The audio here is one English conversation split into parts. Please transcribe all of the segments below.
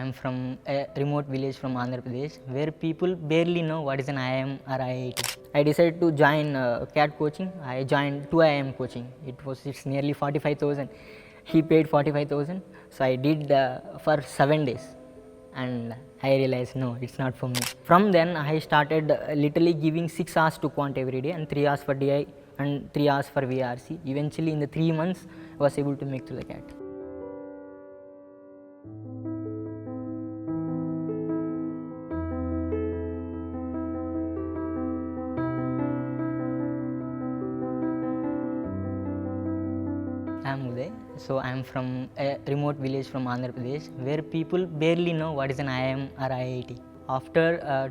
am from a remote village from Andhra Pradesh where people barely know what is an IIM or IIT. I decided to join CAT coaching. I joined 2 IIM coaching. It's nearly 45,000. He paid 45,000. So I did for 7 days and I realized no, it's not for me. From then I started literally giving 6 hours to Quant every day and 3 hours for DI and 3 hours for VARC. Eventually in the 3 months I was able to make through the CAT. I am Uday. So I am from a remote village from Andhra Pradesh where people barely know what is an IIM or IIT. After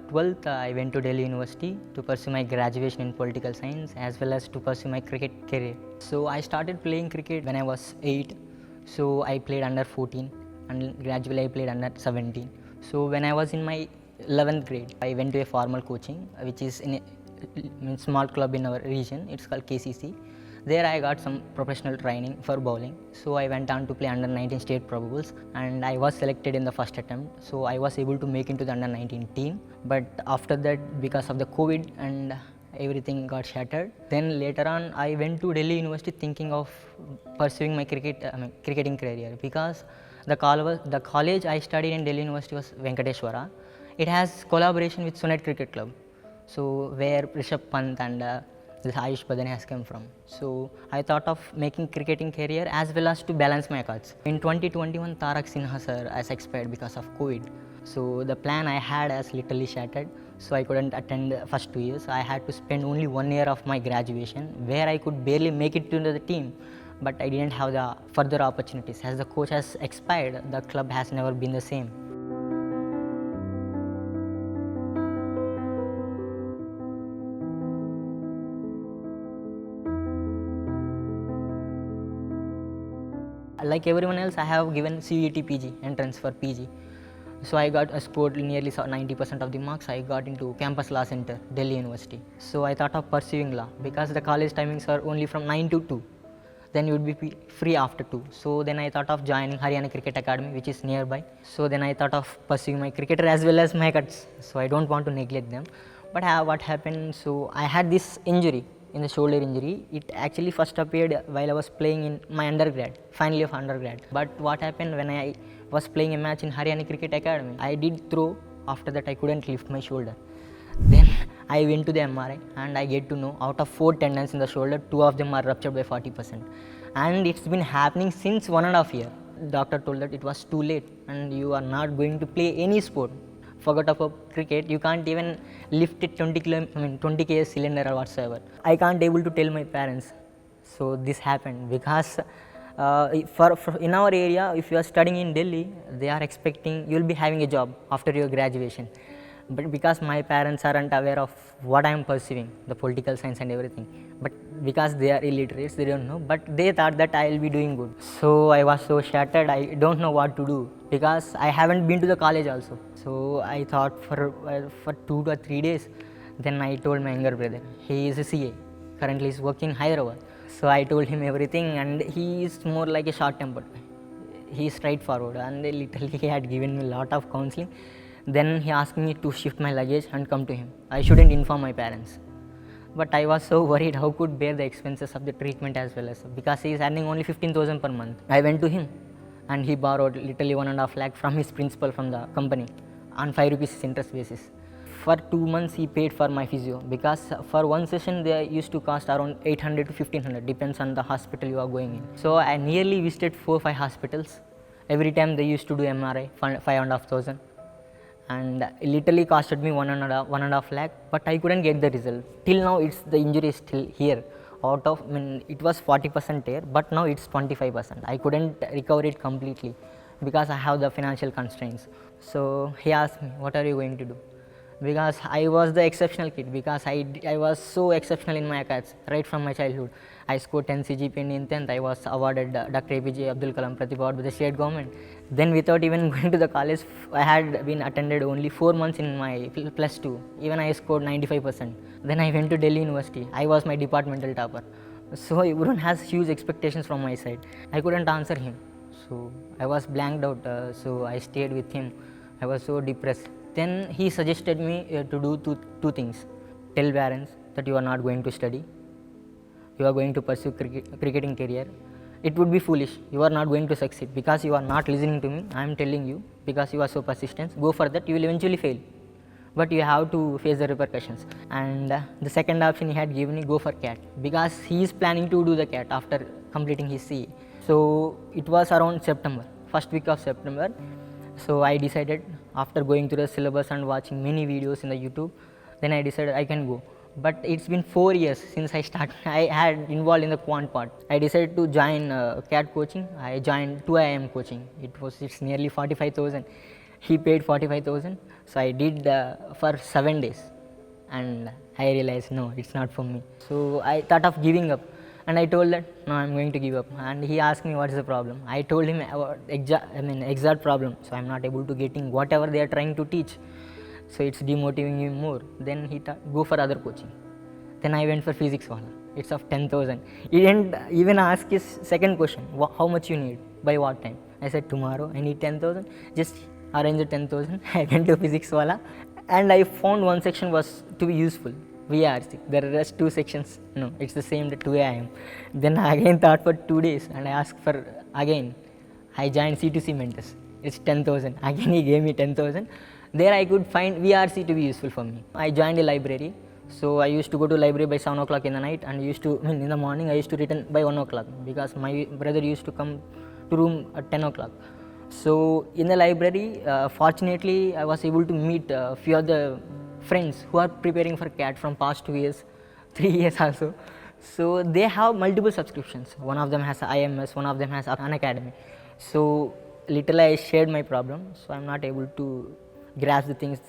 12th, I went to Delhi University to pursue my graduation in political science as well as to pursue my cricket career. So I started playing cricket when I was 8. So I played under 14 and gradually I played under 17. So when I was in my 11th grade, I went to a formal coaching which is in a small club in our region. It's called KCC. There I got some professional training for bowling. So I went on to play under 19 state probables and I was selected in the first attempt. So I was able to make into the under 19 team. But after that, because of the COVID and everything got shattered, then later on I went to Delhi University thinking of pursuing my cricketing career because the college I studied in Delhi University was Venkateshwara. It has collaboration with Sunet Cricket Club. So where Rishabh Pant and this Ayush Badane has come from. So I thought of making cricketing career as well as to balance my cards. In 2021, Tarak Sinha sir has expired because of COVID. So the plan I had has literally shattered. So I couldn't attend the first 2 years. I had to spend only 1 year of my graduation where I could barely make it to the team. But I didn't have the further opportunities. As the coach has expired, the club has never been the same. Like everyone else, I have given CET PG, entrance for PG. So I scored nearly 90% of the marks. I got into Campus Law Center, Delhi University. So I thought of pursuing law because the college timings are only from 9 to 2. Then you would be free after 2. So then I thought of joining Haryana Cricket Academy, which is nearby. So then I thought of pursuing my cricketer as well as my cuts. So I don't want to neglect them. But what happened, so I had this injury. In the shoulder injury, it actually first appeared while I was playing in my undergrad, final year of undergrad. But what happened when I was playing a match in Haryana Cricket Academy, I did throw, after that I couldn't lift my shoulder. Then I went to the MRI and I get to know out of 4 tendons in the shoulder, 2 of them are ruptured by 40%. And it's been happening since 1.5 years. Doctor told that it was too late and you are not going to play any sport. Forgot about cricket, you can't even lift it 20 kg cylinder or whatsoever. I can't able to tell my parents. So this happened because for in our area, if you are studying in Delhi, they are expecting you will be having a job after your graduation. But because my parents aren't aware of what I am pursuing, the political science and everything, but because they are illiterates, they don't know, but they thought that I will be doing good. So I was so shattered, I don't know what to do because I haven't been to the college also. So I thought for 2 to 3 days, then I told my younger brother, he is a CA, currently is working in Hyderabad. So I told him everything and he is more like a short-tempered. He is straightforward and literally he had given me a lot of counseling. Then he asked me to shift my luggage and come to him. I shouldn't inform my parents. But I was so worried how could bear the expenses of the treatment as well as because he is earning only 15,000 per month. I went to him and he borrowed literally 1.5 lakh from his principal from the company on 5 rupees interest basis. For 2 months he paid for my physio because for one session they used to cost around 800 to 1500 depends on the hospital you are going in. So I nearly visited 4-5 hospitals. Every time they used to do MRI, 5,500. And it literally costed me 1.5 lakh, but I couldn't get the result. Till now, the injury is still here. It was 40% tear, but now it's 25%. I couldn't recover it completely because I have the financial constraints. So he asked me, what are you going to do? Because I was the exceptional kid, because I was so exceptional in my academics right from my childhood. I scored 10 CGPA in 10th. I was awarded Dr. APJ Abdul Kalam Pratibha Award by the state government. Then without even going to the college, I had been attended only 4 months in my plus 2. Even I scored 95%. Then I went to Delhi University. I was my departmental topper. So everyone has huge expectations from my side. I couldn't answer him. So I was blanked out, so I stayed with him. I was so depressed. Then he suggested me to do two things. Tell parents that you are not going to study, you are going to pursue cricketing career. It would be foolish. You are not going to succeed because you are not listening to me. I am telling you, because you are so persistent. Go for that. You will eventually fail, but you have to face the repercussions. And the second option he had given me, go for CAT, because he is planning to do the CAT after completing his CA. So it was around September, first week of September. So I decided, after going through the syllabus and watching many videos in the YouTube, then I decided I can go. But it's been 4 years since I started. I had involved in the quant part. I decided to join CAT coaching. I joined 2 IIM coaching. It's nearly 45,000. He paid 45,000. So I did for 7 days, and I realized no, it's not for me. So I thought of giving up, and I told that no, I'm going to give up. And he asked me what is the problem. I told him exact problem. So I'm not able to getting whatever they are trying to teach. So it's demotivating me more. Then he thought, go for other coaching. Then I went for physics wala. It's of 10,000. He didn't even ask his second question, how much you need, by what time. I said tomorrow I need 10,000. Just arrange the 10,000. I went to physics wala, and I found one section was to be useful, VARC. The rest 2 sections, no, it's the same, the 2 IIM. Then I again thought for 2 days, and I asked for again. I joined C2C mentors. It's 10,000. Again he gave me 10,000. There I could find VRC to be useful for me. I joined a library. So I used to go to library by 7 o'clock in the night, and in the morning I used to return by 1 o'clock, because my brother used to come to room at 10 o'clock. So in the library, fortunately I was able to meet a few of the friends who are preparing for CAT from past 2 years, 3 years also. So they have multiple subscriptions. One of them has IMS, one of them has an academy. So literally I shared my problem. So I'm not able to grasp the things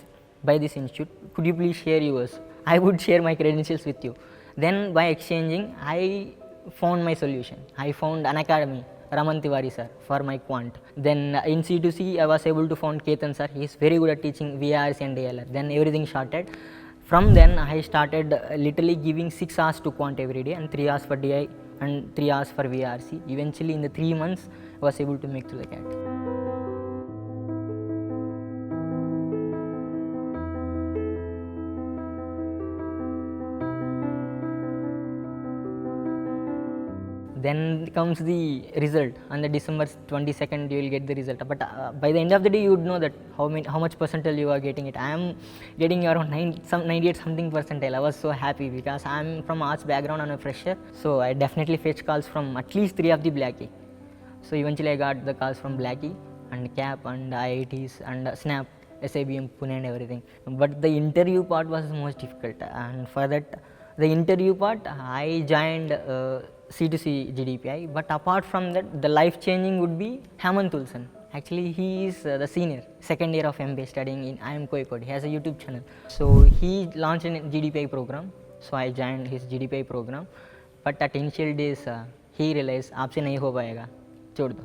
by this institute. Could you please share yours? I would share my credentials with you. Then by exchanging, I found my solution. I found an academy, Raman Tiwari sir, for my quant. Then in C2C, I was able to find Ketan sir. He is very good at teaching VARC and DILR. Then everything started. From then, I started literally giving 6 hours to quant every day, and 3 hours for DI and 3 hours for VARC. Eventually, in the 3 months, I was able to make through the CAT. Then comes the result. On the December 22nd, you will get the result. But by the end of the day, you would know that how much percentile you are getting it. I am getting around 98 something percentile. I was so happy because I am from arts background and a fresher. So I definitely fetched calls from at least 3 of the Blackie. So eventually I got the calls from Blackie and CAP and IITs and SNAP, SIBM, Pune and everything. But the interview part was the most difficult. And for that, the interview part, I joined C2C GDPI. But apart from that, the life-changing would be Hemant Tulsan. Actually, he is the senior, second year of MBA studying in IIM Kozhikode. He has a YouTube channel. So he launched a GDPI program. So I joined his GDPI program. But at initial days, he realized, "Aapse nahi ho payega, chhod do."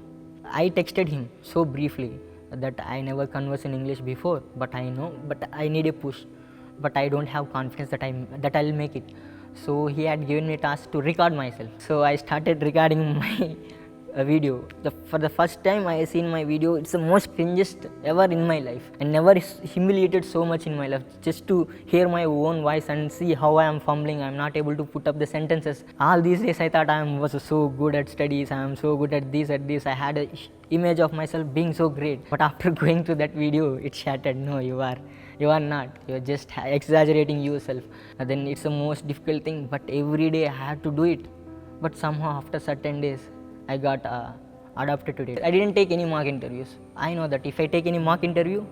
I texted him so briefly that I never conversed in English before, but I know, but I need a push. But I don't have confidence that I'll make it. So he had given me a task to record myself. So I started recording my video. For the first time I seen my video, it's the most cringiest ever in my life. I never humiliated so much in my life, just to hear my own voice and see how I am fumbling. I am not able to put up the sentences. All these days I thought I was so good at studies, I am so good at this. I had a image of myself being so great. But after going to that video, it shattered. No, you are not. You are just exaggerating yourself. And then it's the most difficult thing. But every day I had to do it. But somehow after certain days, I got adapted to it. I didn't take any mock interviews. I know that if I take any mock interview,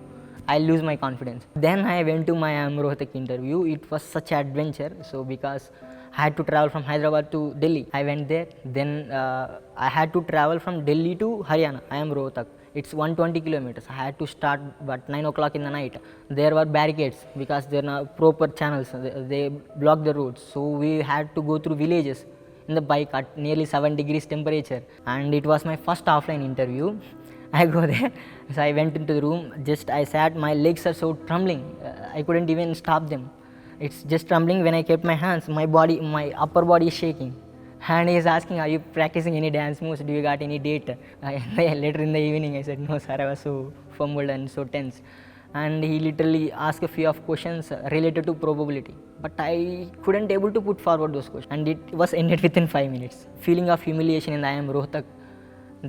I'll lose my confidence. Then I went to my IIM Rohtak interview. It was such an adventure. So because I had to travel from Hyderabad to Delhi, I went there. Then I had to travel from Delhi to Haryana, IIM Rohtak. It's 120 kilometers. I had to start at 9 o'clock in the night. There were barricades because there are proper channels. They blocked the roads. So we had to go through villages in the bike at nearly 7 degrees temperature. And it was my first offline interview. I go there. So I went into the room. Just I sat. My legs are so trembling. I couldn't even stop them. It's just trembling when I kept my hands. My upper body is shaking. And he is asking, are you practicing any dance moves? Do you got any date? Later in the evening, I said, no sir, I was so fumbled and so tense. And he literally asked a few of questions related to probability. But I couldn't able to put forward those questions. And it was ended within 5 minutes. Feeling of humiliation in the IIM Rohtak,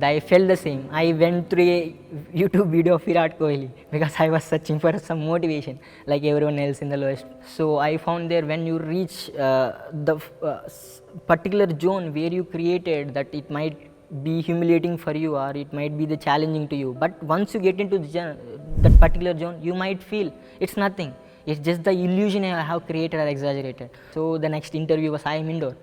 I felt the same. I went through a YouTube video of Virat Kohli because I was searching for some motivation like everyone else in the lowest. So I found there when you reach the particular zone where you created, that it might be humiliating for you or it might be the challenging to you. But once you get into that particular zone, you might feel it's nothing. It's just the illusion I have created or exaggerated. So the next interview was IIM Indoor,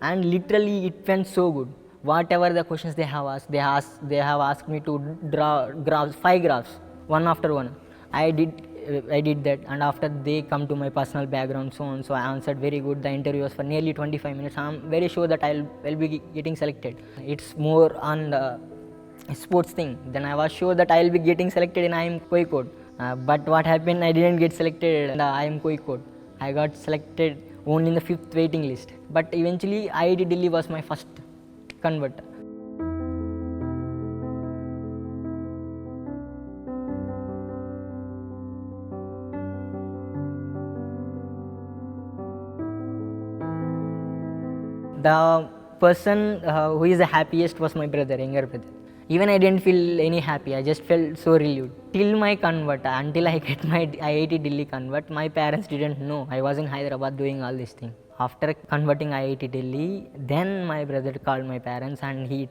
and literally it went so good. Whatever the questions they have asked, they have asked me to draw graphs, 5 graphs, one after one. I did that, and after they come to my personal background, so on. So I answered very good. The interview was for nearly 25 minutes. I'm very sure that I'll be getting selected. It's more on the sports thing. Then I was sure that I'll be getting selected in IIM Kozhikode. But what happened? I didn't get selected in the IIM Kozhikode. I got selected only in the 5th waiting list. But eventually, IIT Delhi was my first convert. The person who is the happiest was my brother, younger brother. Even I didn't feel any happy, I just felt so relieved. Till my convert, until I get my IIT Delhi convert, my parents didn't know I was in Hyderabad doing all these things. After converting IIT Delhi, then my brother called my parents and he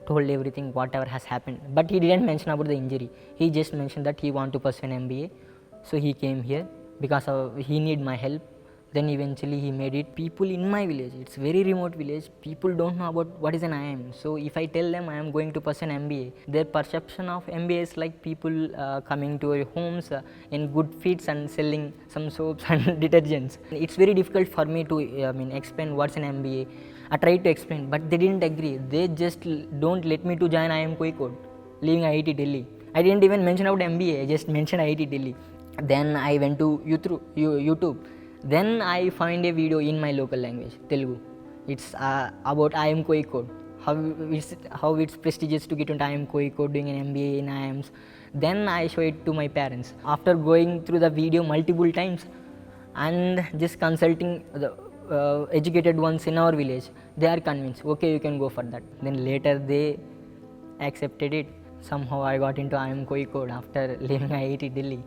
told everything, whatever has happened. But he didn't mention about the injury. He just mentioned that he want to pursue an MBA. So he came here because he need my help. Then eventually he made it. People in my village, it's very remote village, people don't know about what is an IIM. So if I tell them I am going to pursue an MBA, their perception of MBA is like people coming to your homes in good fits and selling some soaps and detergents. It's very difficult for me to explain what's an MBA. I tried to explain, but they didn't agree. They just don't let me to join IIM Kozhikode, leaving IIT Delhi. I didn't even mention about MBA, I just mentioned IIT Delhi. Then I went to YouTube. Then I find a video in my local language, Telugu. It's about IIM Kozhikode, how it's prestigious to get into IIM Kozhikode, doing an MBA in IIMs. Then I show it to my parents. After going through the video multiple times and just consulting the educated ones in our village, they are convinced, okay, you can go for that. Then later they accepted it. Somehow I got into IIM Kozhikode after leaving IIT Delhi.